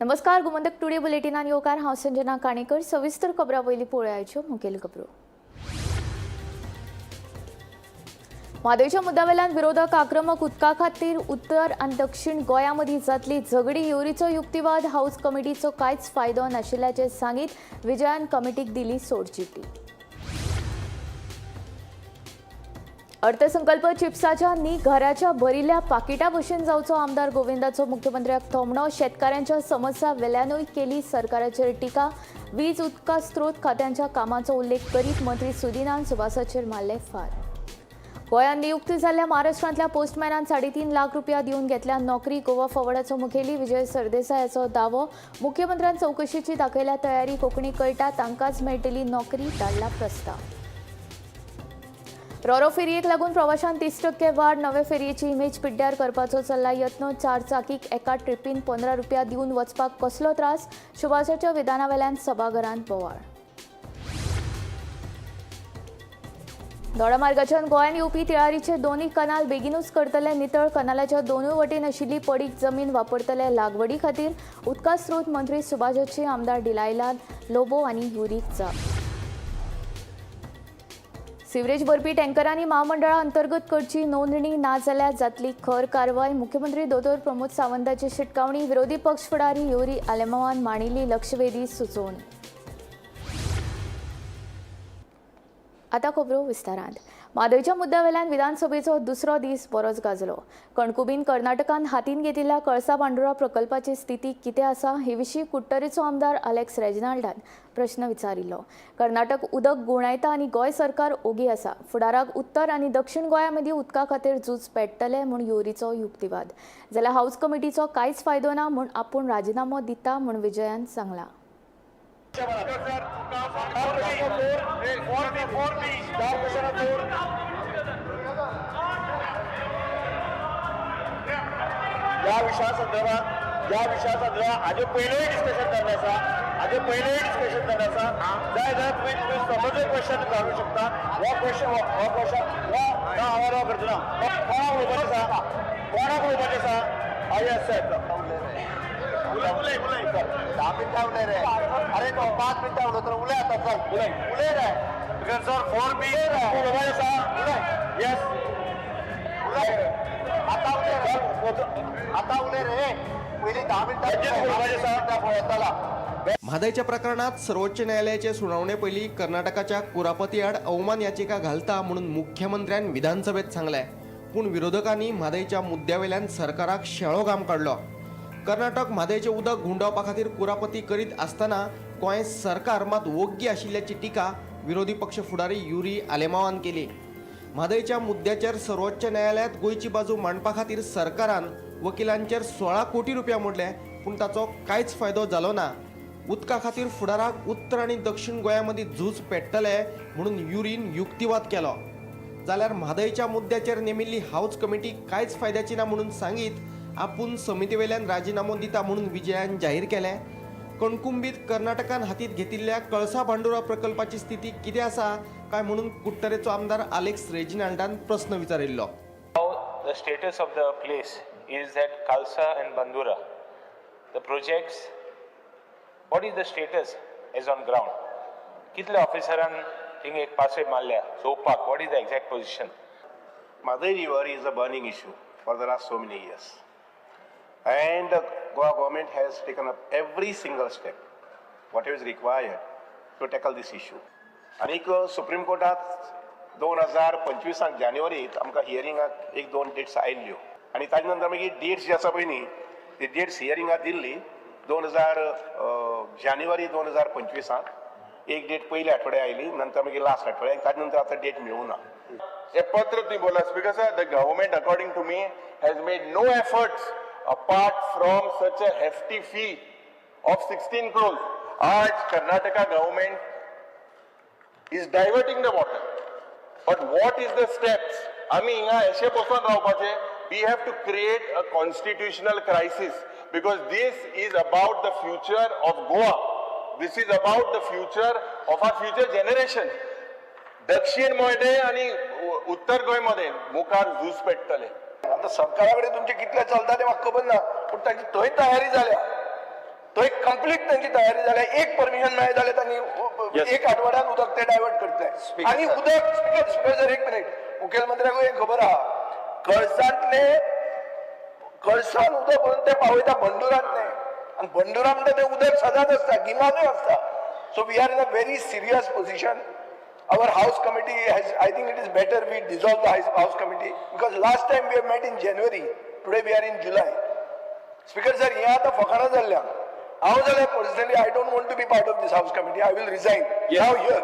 नमस्कार. गोमंतक टुडे बुलेटिनान येवकार हांव संजना काणेकर. सविस्तर खबरां पयलीं पळोवयाच्यो मुखेल खबरो. म्हादयच्या मुद्द्यावेल्यान विरोधक आक्रमक उदका खातीर उत्तर आनी दक्षिण गोंया मदीं जातली झगडी युरीचो युक्तिवाद हाऊस कमिटीचो कांयच फायदो नाशिल्ल्याचें सांगीत विजयान कमिटीक दिली सोडचिटी. अर्थसंकल्प चिप्साच्या न्ही घराच्या भरिल्ल्या पाकिटा भशेन जावचो आमदार गोविंदाचो मुख्यमंत्र्याक थोमणो. शेतकारांच्या समस्या वेल्यानूय केली सरकाराचेर टिका. वीज उदका स्त्रोत खात्यांच्या कामाचो उल्लेख करीत मंत्री सुदिनान सुभासाचेर मारले फार. गोंयांत नियुक्त जाल्ल्या महाराष्ट्रांतल्या पोस्टमॅनान 3.5 लाख रुपया दिवन घेतल्या नोकरी. गोवा फॉवर्डाचो मुखेली विजय सरदेसायाचो दावो. मुख्यमंत्र्यान चवकशीची दाखयल्या तयारी. कोंकणी कळटा तांकांच मेळटली नोकरी, धाडला प्रस्ताव. रोरो फेरयेक लागून प्रवाशांत 30% वाड. नवे फेरयेची इमेज पिड्ड्यार करपाचो चल्ला यत्न. 4 चाकीक एका ट्रिपीन 15 रुपया दिवन वचपाक कसलो त्रास. सुभाषाच्या विधानावेल्यान सभाघरांत बोवाळ. दोडामार्गाच्यान गोंयांत येवपी तिळारीचे दोनूय कनाल बेगीनूच करतले नितळ. कनालाच्या दोनूय वटेन आशिल्ली पडीक जमीन वापरतले लागवडी खातीर. उदका स्त्रोत मंत्री सुभाषाची आमदार डिलायलाल लोबो आनी युरीक जाप. सिवरेज भरपी टँकरांनी महामंडळा अंतर्गत करची नोंदणी ना जाल्यार जातली खर कारवाय. मुख्यमंत्री दोतोर प्रमोद सावंताची शिटकावणी. विरोधी पक्ष फुडारी युरी आलेमावान मांडिल्ली लक्षवेधी सुचोवणी. आतां खबरो विस्तारांत. म्हादयच्या मुद्द्यावेल्यान विधानसभेचो दुसरो दीस बरोच गाजलो. कणकुबीन कर्नाटकान हातीन घेतिल्ल्या कळसा बांदोरा प्रकल्पाची स्थिती कितें आसा हे विशीं कुट्टरेचो आमदार अलेक्स रेजिनाल्डान प्रश्न विचारिल्लो. कर्नाटक उदक गुणायता आनी गोंय सरकार ओगी आसा. फुडाराक उत्तर आनी दक्षिण गोंया मदीं उदका खातीर झूज पेट्टले म्हूण युरीचो युक्तिवाद. जाल्यार हाऊस कमिटीचो कांयच फायदो ना म्हूण आपूण राजिनामो दिता म्हूण विजयान सांगला. या विषयासंदर्भात आजो पहिलेही डिस्कशन करण्याचा जाय जाल्यार तुम्ही समज क्वेश्चन घालू शकता. हो क्वेश्चन ना आवाज करचो ना. कोणाक उलोवपाचें आसा येस साहेब उलय 10 मिनटां उलय रे. अरे तो 5 मिनटां उलय तर उलय आता चल उलय रे. बिकॉज सर 4B उलय आसा उलय येस उलय आता उलय रे. पहिली 10 मिनटां म्हादयच्या प्रकरणात सर्वोच्च न्यायालयाचे सुनावणे पयलीं कर्नाटकाच्या कुरापती आड अवमान याचिका घालता म्हणून मुख्यमंत्र्यान विधानसभेत सांगलें. पूण विरोधकांनी म्हादयच्या मुद्द्यावेल्यान सरकाराक शेळो घाम काडलो. कर्नाटक म्हादयचें उदक गुंडावपा खातीर कुरापती करीत आसतना गोंय सरकार मात ओग्गी आशिल्ल्याची टिका विरोधी पक्ष फुडारी युरी आलेमावान केली. म्हादयच्या मुद्द्याचेर सर्वोच्च न्यायालयात गोंयची बाजू मांडपा खातीर सरकारान वकिलांचेर 16 कोटी रुपया मोडले पूण ताचो कांयच फायदो जालो ना. उदका खातीर फुडाराक उत्तर आनी दक्षिण गोंया मदीं झूज पेट्टले म्हणून युरीन युक्तिवाद केलो. जाल्यार म्हादयच्या मुद्द्याचेर नेमिल्ली हाऊस कमिटी कांयच फायद्याची ना म्हणून सांगीत आपूण समितीवेल्यान राजिनामो दिता म्हणून विजयान जाहीर केलें. कणकुंबीत कर्नाटकान हातीत घेतिल्ल्या कळसा बांदोरा प्रकल्पाची स्थिती कितें आसा काय म्हणून कुट्टरेचो आमदार अलेक्स रेजिनाल्डान प्रश्न विचारिल्लो. The status of the place is at Kalsa and Bandura. The projects, what is the status as on ground? कितले ऑफिसरान थिंग एक पासे मारल्या चोवपाक, what is the exact position? Madurai River is a burning issue for the last so many years. And the Goa government has taken up every single step, whatever is required to tackle this issue. आणि supreme कोर्टात 2025 जानेवारीत आमकां हियरिंगाक 1-2 dates आयिल्ल्यो आनी ताजे नंतर मागीर dates जी आसा पळय न्ही ती डेट्स हियरिंगाक दिल्ली 2000 जानेवारी 2025 एक डेट पयल्या आठवड्या आयली नंतर मागीर लास्ट आठवड्याक ताजे नंतर आतां डेट मेळूं ना. A पत्र तुम्ही बोला because the government according to me has made no efforts apart from such a hefty fee of 16 crores. आज Karnataka government is diverting the water. But what is the steps? आम्ही हिंगा अशे बसून रावपाचे. We have to create a constitutional crisis because this is about the future of Goa. This is about the future of our future generations. दक्षिण मध्ये आणि उत्तर गोंय मध्ये मुखार झूज पेट्टले. आता सरकाराकडे तुमचे कितले चलता ते म्हाका खबर ना पूण ताची थंय तयारी जाल्या तो एक कंप्लीट त्यांची तयारी झाली आहे. एक परमिशन मेळ्ळें जाल्यार तांणी एक आठवड्यात उदक ते डायवर्ट करताय आणि उदक स्पीकर सर एक मिनिट मुखेलमंत्र्याक एक खबर आहा कळसान उदक म्हणून ते पावयता बंडुरांत न्ही आणि बंडुरा म्हणटा ते उदक सदांच आसता गिमानूय आसता. So we are in a very serious position. Our House Committee has, I think it is better we dissolve the House Committee because last time we have met in January, today we are in July. Speaker sir, here आता फकाणा जाल्ल्या. हांव जाल्यार personally I don't want to be part of this House Committee. I will resign. Now here.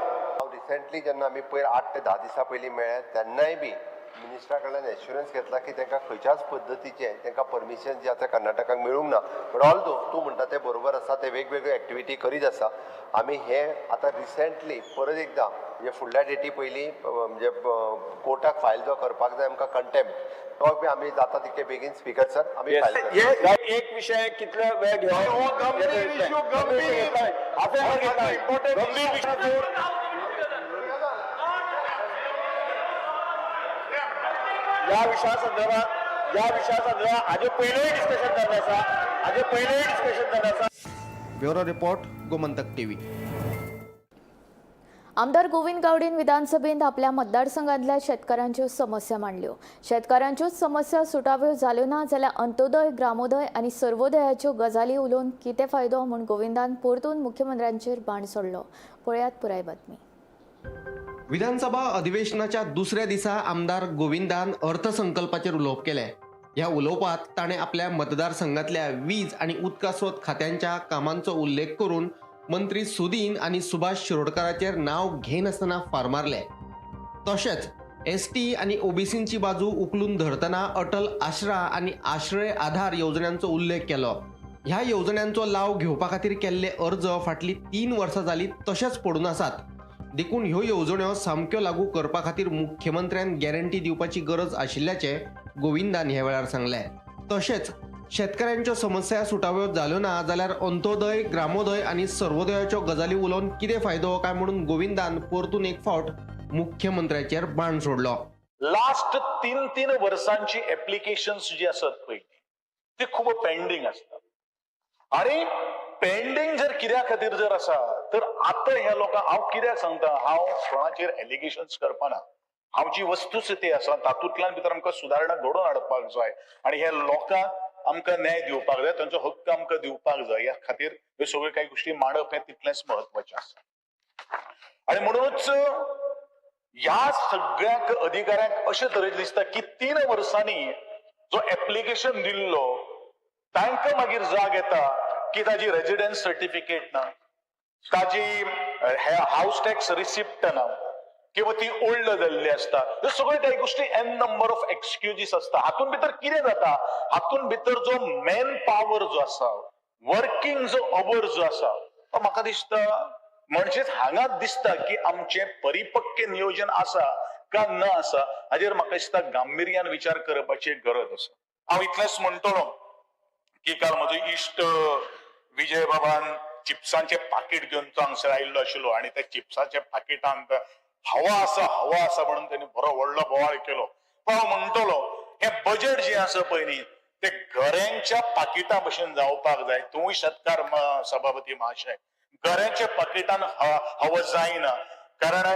Recently जेन्ना आमी पयर 8 ते 10 दिसां पयलीं मेळ्ळे तेन्नाय बी मिनिस्टरा कडल्यान एश्युरन्स घेतला की तांकां खंयच्याच पद्दतीचें तांकां परमिशन जे आसा कर्नाटकाक मेळूंक ना. बट ऑल्दो तूं म्हणटा तें बरोबर आसा, ते वेगवेगळ्यो एक्टिविटी करीत आसा. आमी हे आतां रिसेंटली परत एकदां म्हणजे फुडल्या डेटी पयलीं म्हणजे कोर्टाक फायल जो करपाक जाय आमकां कंटेम्प्ट तो बी आमी जाता तितके बेगीन स्पीकर सर आमी फायल करता. एक विषय कितले वेळ या विषया संदर्भात हाजे पयलेय डिस्कशन जाल्लें आसा. Bureau report Gomantak TV. आमदार गोविंद गावडेन विधानसभेत आपल्या मतदारसंघातल्या शेतकारांच्यो समस्या मांडल्यो. शेतकारांच्यो समस्या सुटाव्यो जाल्यो ना जाल्यार अंत्योदय, ग्रामोदय आणि सर्वोदयाच्यो गजाली उलोवन कितें फायदो म्हूण गोविंदान परतून मुख्यमंत्र्यांचेर बाण सोडलो. पळयात पुराय बातमी. विधानसभा अधिवेशनाच्या दुसऱ्या दिसा आमदार गोविंदान अर्थसंकल्पाचेर उलोवप केले. ह्या उलोवपात ताणें आपल्या मतदारसंघातल्या वीज आणि उदका स्रोत खात्यांच्या कामांचो उल्लेख करून मंत्री सुदीन आणि सुभाष शिरोडकराचेर नाव घेनासतना फार मारले. तशेंच एसटी आणि ओबीसींची बाजू उखलून धरतना अटल आश्रा आणि आश्रय आधार योजनांचो उल्लेख केलो. ह्या योजनांचो लाव घेवपा खातीर केल्ले अर्ज फाटली 3 वर्सां जाली तशेंच पडून आसात. देखून ह्यो येवजण्यो सामक्यो लागू करपा खातीर मुख्यमंत्र्यान गॅरंटी दिवपाची गरज आशिल्ल्याचे गोविंदान ह्या वेळार सांगले. तशेंच शेतकऱ्यांच्यो समस्या सुटाव्यो जाल्यो ना जाल्यार अंत्योदय, ग्रामोदय आणि सर्वोदयाच्यो गजाली उलोवन कितें फायदो काय म्हणून गोविंदान परतून एक फावट मुख्यमंत्र्याचेर बाण सोडलो. लास्ट 3 वर्सांची ऍप्लिकेशन्स जी असत पळय ती खूप पेंडिंग असतात आणि पेंडिंग जर कित्या खातीर जर आसा तर आता ह्या लोकांक हांव कित्याक सांगता, हांव कोणाचेर एलिगेशन्स करपाना. हांव जी वस्तुस्थिती आसा तातूंतल्यान भितर आमकां सुदारणा घडोवन हाडपाक जाय आणि ह्या लोकांक आमकां न्याय दिवपाक जाय, तांचो हक्क आमकां दिवपाक जाय. ह्या खातीर ह्यो सगळ्यो काही गोष्टी मांडप हें तितलेंच म्हत्वाचें आसा. आणि म्हणूनच ह्या सगळ्याक अधिकाऱ्यांक अशें तरेचे दिसता की 3 वर्सांनी जो एप्लिकेशन दिल्लो तांकां मागीर जाग येता की ताजी रेजिडेंस सर्टिफिकेट ना, ताजी हाऊस टॅक्स रिसिप्ट ना किंवा ती ओल्ड जाल्ली असता. ह्यो सगळ्यो काही गोष्टी एन नंबर ऑफ एक्सक्युजीस असता. हातून भितर कितें जाता, हातून भितर जो मॅन पॉवर जो आसा, वर्किंग जो अवर जो आसा तो म्हाका दिसता म्हणजेच हांगाच दिसता की आमचे परिपक्व नियोजन आसा का न आसा हाजेर म्हाका दिसता गांभीर्यान विचार करपाची गरज आसा. हांव इतलेंच म्हणटलो की काल म्हजो इश्ट विजय बाबान चिप्सांचे पाकीट घेवन तो हांगसर आयिल्लो आशिल्लो आणि त्या चिप्साच्या पाकिटांत हवा आसा म्हणून त्यांनी बरो व्हडलो बोवाळ केलो. पण हांव म्हणटलो हे बजेट जे आसा पळय न्ही ते घरांच्या पाकिटां भशेन जावपाक जाय. तूंय शेतकार सभापती महाशय, घरांच्या पाकिटान हवा जायना. कारण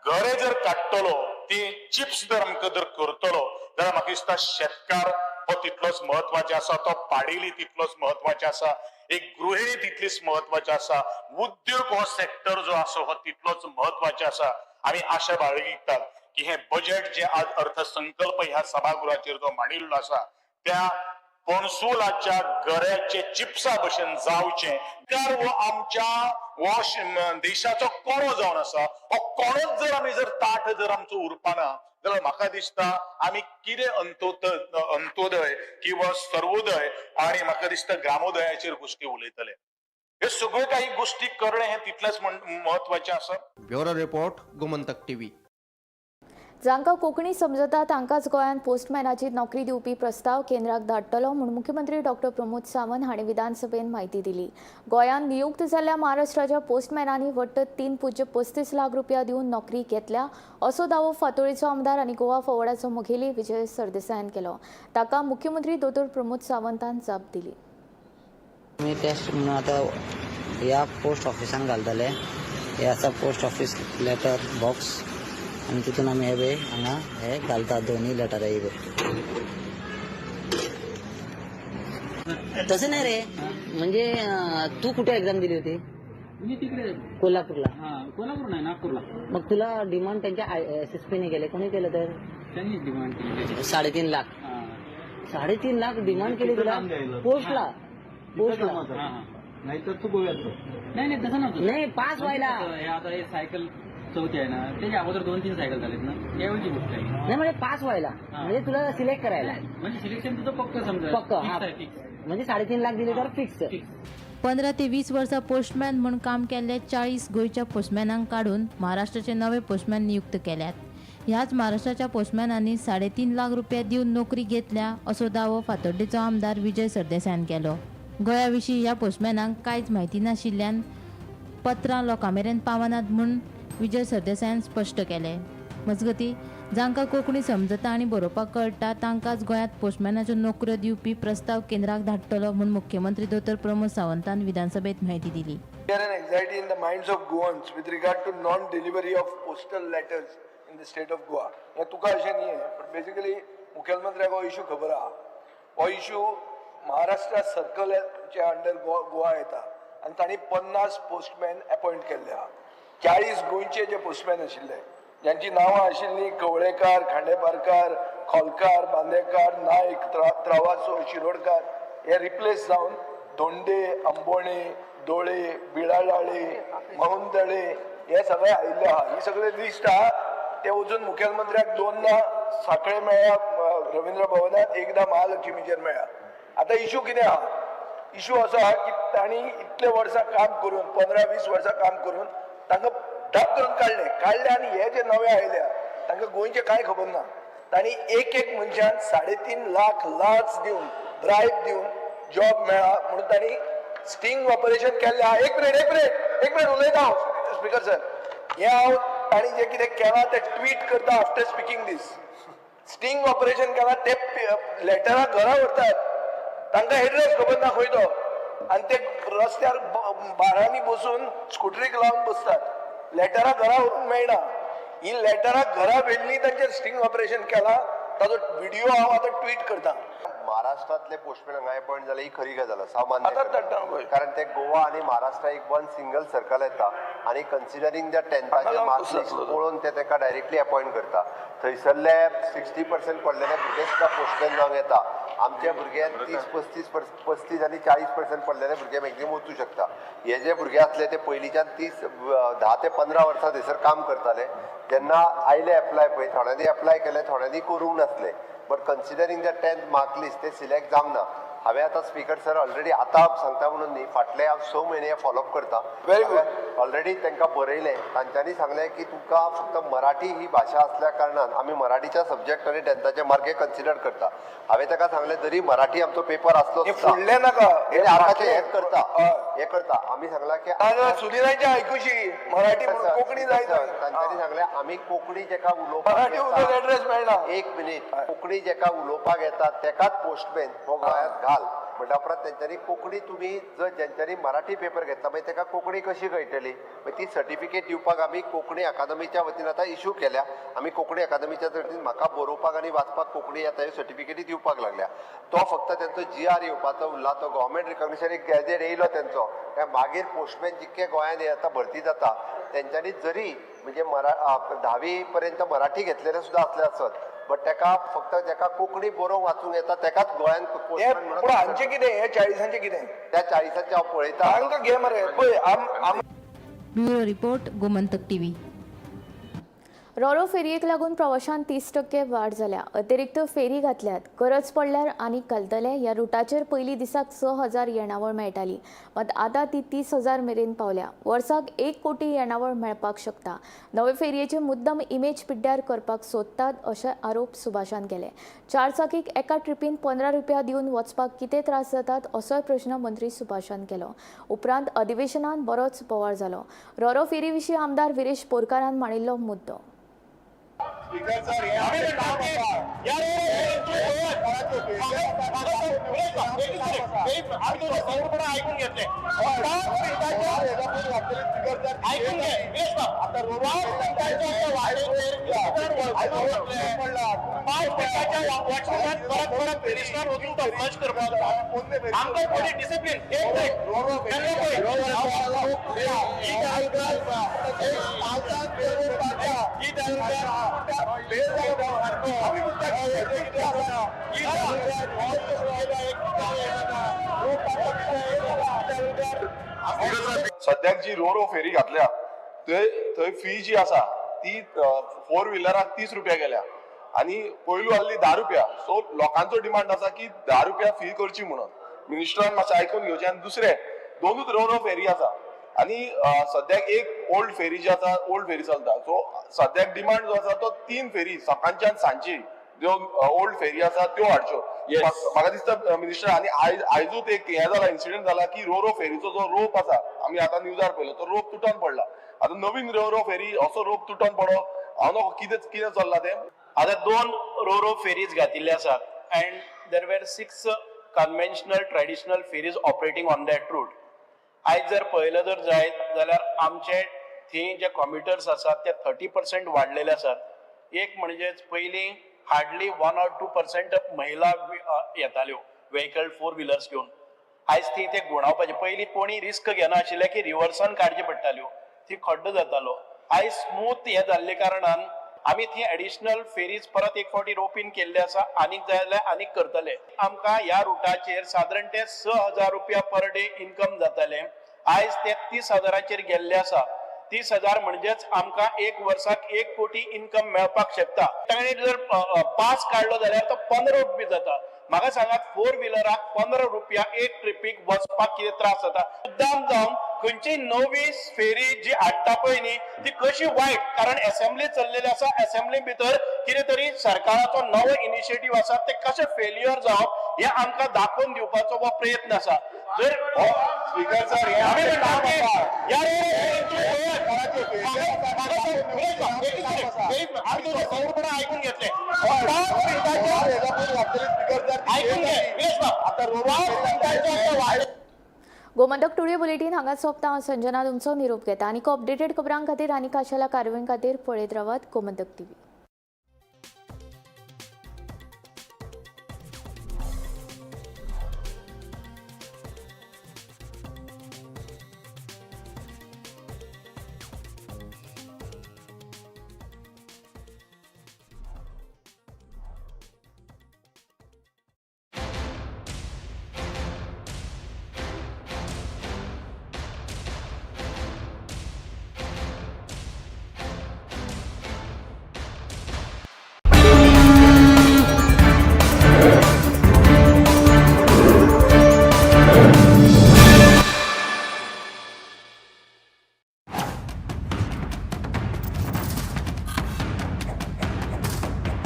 घरे जर काडटलो ती चिप्स जर आमकां जर करतलो जाल्यार म्हाका दिसता शेतकार हो तितलोच महत्वाचे आसा, तो पाडेली तितलोच महत्वाचे आसा, एक गृहिणी तितलीच महत्वाची आसा, उद्योग हो सेक्टर जो आसा हो तितलोच महत्वाचे आसा. आमी आशा बाळगितात की हे बजेट जे आज अर्थसंकल्प ह्या सभागृहाचेर जो मांडिल्लो आसा त्या कॉन्सुलाच्या गऱ्याचे चिप्सा भशेन जावचे. तर हो आमच्या देशाचो कोणो जावन आसा, हो कोणोच जर आमी जर ताट जर आमचो उरपाना जाल्यार म्हाका दिसता आमी कितें अंत्योदय किंवा सर्वोदय आणि म्हाका दिसता ग्रामोदयाचेर गोष्टी उलयतले. हे सगळ्यो काही गोष्टी करणे हे तितलेच महत्वाचे आसा. Bureau report Gomantak TV. जांकां कोंकणी समजता तांकांच गोंयांत पोस्टमॅनाची नोकरी दिवपी प्रस्ताव केंद्राक धाडटलो म्हूण मुख्यमंत्री डॉक्टर प्रमोद सावंत हांणी विधानसभेत म्हायती दिली. गोंयांत नियुक्त जाल्ल्या महाराष्ट्राच्या पोस्टमॅनांनी वट्ट 3.35 लाख रुपया दिवन नोकरी घेतल्या असो दावो फातोळेचो आमदार आनी गोवा फॉवर्डाचो मुखेली विजय सरदेसायान केलो. ताका मुख्यमंत्री दोतोर प्रमोद सावंतान जाप दिली. मी टेस्ट म्हणून आता या पोस्ट ऑफिसान घालतले. हे आसा पोस्ट ऑफिस लेटर बॉक्स आणि तितून आमी हे हांगा हे घालता दोन्ही लेटर हे. तसं नाही रे, म्हणजे तू कुठे एक्झाम दिली होती? मी तिकडे कोल्हापूरला. कोल्हापूर नाही, नागपूरला. मग तुला डिमांड त्यांच्या SSP ने केले, कोणी केलं? तर त्यांनीच डिमांड केली. 3.5 लाख. 3.5 लाख डिमांड केली तुला पोस्टला? नाही तर तू गोव्यात. नाही तसं नव्हतं. नाही, पास व्हायला. आता हे सायकल चौथी आहे ना, त्याच्या अगोदर 2-3 सायकल झालेत ना, त्यावेळची गोष्ट आहे. नाही म्हणजे पास व्हायला, म्हणजे तुला सिलेक्ट करायला. म्हणजे सिलेक्शन तुझं पक्क समजा. पक्क, हा. म्हणजे 3.5 लाख दिले तर फिक्स. 15 ते 20 वर्सां पोस्टमॅन म्हणून काम केल्ल्या 40 गोंयच्या पोस्टमॅनांक काढून महाराष्ट्राचे नवे पोस्टमॅन नियुक्त केल्यात. ह्याच महाराष्ट्राच्या पोस्टमॅनांनी 3.5 लाख रुपया दिवन नोकरी घेतल्या असो दावो फातोड्डेचो आमदार विजय सरदेसायान केलो. गोंयाविशीं ह्या पोस्टमॅनांक कांयच म्हायती नाशिल्ल्यान पत्रां लोकांमेरेन पावनात म्हूण विजय सरदेसायान स्पश्ट केलें. मजगतीं जांकां कोंकणी समजता आनी बरोवपाक कळटा तांकांच गोंयांत पोस्टमॅनाच्यो नोकऱ्यो दिवपी प्रस्ताव केंद्राक धाडटलो म्हूण मुख्यमंत्री दोतोर प्रमोद सावंतान विधानसभेत म्हायती दिली. There is an anxiety in the minds of Goans with regard to non-delivery of postal letters in the state of Goa. हे तुका अशें न्ही आहे, पण बेसिकली मुख्यमंत्र्याक हो इशू खबर आहा. हो इशू महाराष्ट्र सर्कलच्या अंडर गोवा येता आनी तांणी 50 पोस्टमॅन अपॉइंट केल्ले आहा. 40 गोंयचे जे पोस्टमॅन आशिल्ले, ज्यांची नांवां आशिल्लीं कवळेकार, खांडेपारकार, खोलकार, बांदेकार, नायक, त्रावासो, शिरोडकार, हे रिप्लेस जावन धोंडे, अंबोणे, दोळे, बिळाडाळे, महुंदळे हे सगळे आयिल्ले आहा. ही सगळे लिस्ट आहा. ते वचून मुख्यमंत्र्याक 2दा साखळे मेळ्ळ्या रवींद्र भवनात, एकदा महालक्ष्मीचेर मेळ्ळ्या. आतां इशू कितें आहा? इशू असो आहा की तांणी इतले वर्सां काम करून, 15-20 वर्सां काम करून तांकां ढाप करून काडले आनी हे जे नवे आयल्या तांकां गोंयचे कांय खबर ना. तांणी एक मनशान 3.5 लाख लाच दिवन, ब्रायब दिवन जॉब मेळ्ळा म्हणून तांणी स्टिंग ऑपरेशन केल्लें आहा. एक मिनिट उलयता हांव स्पीकर सर. हे हांव तांणी जे कितें केलां तें ट्वीट करता आफ्टर स्पीकिंग दीस. स्टिंग ऑपरेशन केलां ते लेटरां घरा व्हरतात, तांकां एड्रेस खबर ना खंय तो, आनी ते रस्त्यार बारांनी बसून स्कुटरीक लावन बसतात. लेटरां घरा व्हरून मेळना. ही लेटरां घरा व्हेल्ली तांचेर स्टिंग ऑपरेशन केलां, ताजो व्हिडिओ हांव आतां ट्वीट करता. महाराष्ट्रातले पोस्टमॅन हांगा अपॉइंट जाले ही खरी गजाल आसा, मान्य. कारण ते गोवा आणि महाराष्ट्रा एक वन सिंगल सर्कल येता आणि considering the 10th marks list पळोवन ते ताका डायरेक्टली अपॉइंट करता. थंयसरले 60% पडलेले भुरगे सुद्दां पोस्टमॅन जावंक येता. आमचे भुरगे 30-35 आनी 40% पडलेले भुरगे मॅक्झिमम वचूं शकता. हे जे भुरगे आसले ते पयलींच्यान 10 ते 15 वर्सां थंयसर काम करताले. जेन्ना आयले एप्लाय पळय, थोड्यांनी एप्लाय केले, थोड्यांनी करूंक नासले. But considering the 10th mark list ते सिलेक्ट जावंक ना. हांवें आतां स्पीकर सर ऑलरेडी आतां सांगता म्हणून न्ही, फाटले हांव 6 म्हयने फॉलोअप करता. Very good. ऑलरेडी तांकां बरयलें. तांच्यांनी सांगलें की तुमकां फक्त मराठी ही भाशा असल्या कारणान आमी मराठीच्या सब्जेक्ट आनी 10thचे मार्क हे कन्सिडर करता. हांवें ताका सांगलें जरी मराठी आमचो पेपर आसलो फुडलें नाका, हे करता. आमी सांगलां की सुनिलांच्या आयकुशी मराठी कोंकणी जाय. तांच्यांनी सांगलें आमी कोंकणी जेका मराठी उलोवपाक एड्रेस मेळना. एक मिनिट, कोंकणी जेका उलोवपाक येता तेकाच पोस्टमॅन हो गोंयांत घाल म्हणटा उपरांत तेंच्यांनी कोंकणी तुमी जर जेंच्यांनी मराठी पेपर घेतला मागीर ताका कोंकणी कशी कळटली? मागीर ती सर्टिफिकेट दिवपाक आमी कोंकणी अकादमीच्या वतीन आतां इशू केल्या. आमी कोंकणी अकादमीच्या वतीन म्हाका बरोवपाक आनी वाचपाक कोंकणी येता ह्यो सर्टिफिकेटी दिवपाक लागल्या. तो फक्त तेंचो GR येवपाचो उरला. तो गव्हर्मेंट रिकॉग्निशन एक गॅजेट येयलो तेंचो. काय मागीर पोस्टमॅन जितके गोंयांत आतां भरती जाता तेंच्यांनी जरी म्हणजे 10वी पर्यंत मराठी घेतलेले सुद्दां असले आसत, बट तेका फक्त जेका कोंकणी बरोवंक वाचूंक येता तेकाच गोंयांत पोस्टमॅन म्हणून. हांचे कितें हे 40ांचे कितें? त्या 40ांचे हांव पळयता. तांकां घे मरे पळय. Bureau report Gomantak TV. RoRo फेरयेक लागून प्रवाशांत 30% वाड जाल्या. अतिरिक्त फेरी घातल्यात. गरज पडल्यार आनीक घालतले. ह्या रुटाचेर पयलीं दिसाक 6,000 येणावळ मेळटाली, मात आतां ती 30,000 मेरेन पावल्या. वर्साक 1 कोटी येणावळ मेळपाक शकता. नवे फेरयेचे मुद्दम इमेज पिड्ड्यार करपाक सोदतात अशे आरोप सुभाषान केले. 4 चाकीक एका ट्रिपीन 15 रुपया दिवन वचपाक कितें त्रास जातात असोय प्रश्न मंत्री सुभाषान केलो. उपरांत अधिवेशनात बरोच बोवाळ जालो. रोरो फेरी विशीं आमदार विरेश पोरकारान मांडिल्लो मुद्दो. स्पीकर सर हे आम्ही ऐकून घेतले ऐकून घे आता डिसिप्लिन सद्याक जी रो फेरी घातल्या थंय फी जी आसा ती 4 व्हिलराक 30 रुपया गेल्या आणि पयलू आहली 10 रुपया. सो लोकांचो डिमांड आसा की 10 रुपया फी करची म्हणून. मिनिस्टरान मातशें आयकून घेवचें. आनी दुसरें दोनूच रो फेरी आसा आणि सद्याक एक ओल्ड फेरी जी आसा ओल्ड फेरी चलता. सो सद्याक डिमांड जो आसा तो 3 फेरी सकाळच्यान सांजची ज्यो ओल्ड फेरी आसा त्यो हाडच्यो. म्हाका दिसता मिनिस्टर आणि आयजूच एक हे जाला इन्सिडेंट जाला की रो फेरीचो जो रोप आसा आमी आतां न्यूजार पळयलो तो रोप तुटून पडला. आता नवीन रो फेरी असो रोप तुटून पडो हांव नको कितें चल्ला तें. आता 2 रो फेरीज घातिल्ले आसात and there were 6 conventional traditional ferries operating on that route. आयज जर पळयलं जर जायत जाल्यार आमचे थंय जे कॉम्युटर्स आसात ते 30% वाडलेले आसात. एक म्हणजेच पयलीं हार्डली 1 or 2% महिला येताल्यो व्हेकल 4 व्हिलर्स घेवन. आयज थंय ते गुणावपाचे. पयलीं कोणी रिस्क घेना आशिल्ले की रिव्हर्सान काडच्यो पडटाल्यो थंय खड्डो जातालो. आयज स्मूथ हे जाल्ले कारणान आमी थंय एडिशनल फेरीज परत एक फावटी रोपीन केल्ले आसा. आनीक जाय जाल्यार आनीक करतले. आमकां ह्या रुटाचेर सादारण ते 6,000 रुपया पर डे इन्कम जाताले. आयज ते 30,000चेर गेल्ले आसा. 30,000 म्हणजेच आमकां एक वर्साक 1 कोटी इन्कम मेळपाक शकता. ताणें जर पास काडलो जाल्यार तो 15 रुपया जाता. म्हाका सांगात 4 व्हिलराक 15 रुपया एक ट्रिपीक वचपाक कितें त्रास जाता. मुद्दाम जावन खंयची नवी फेरी जी हाडटा पळय न्ही ती कशी वायट. कारण असेंब्ली चल्लेली आसा. असेंब्ली भितर कितें तरी सरकाराचो नवो इनिशिएटीव आसा ते कशें फेल्युअर जावप हे आमकां दाखोवन दिवपाचो हो प्रयत्न आसा. जर स्पीकर सर हे ऐकून घेतले ऐकून घे. गोमंतक टुडे बुलेटिन हांगा सोंपता. हांव संजना तुमचो निरोप घेता. आनीक अपडेटेड खबरां खातीर आनी खाशेल्या कार्यावळीं खातीर पळयत रावात गोमंतक TV.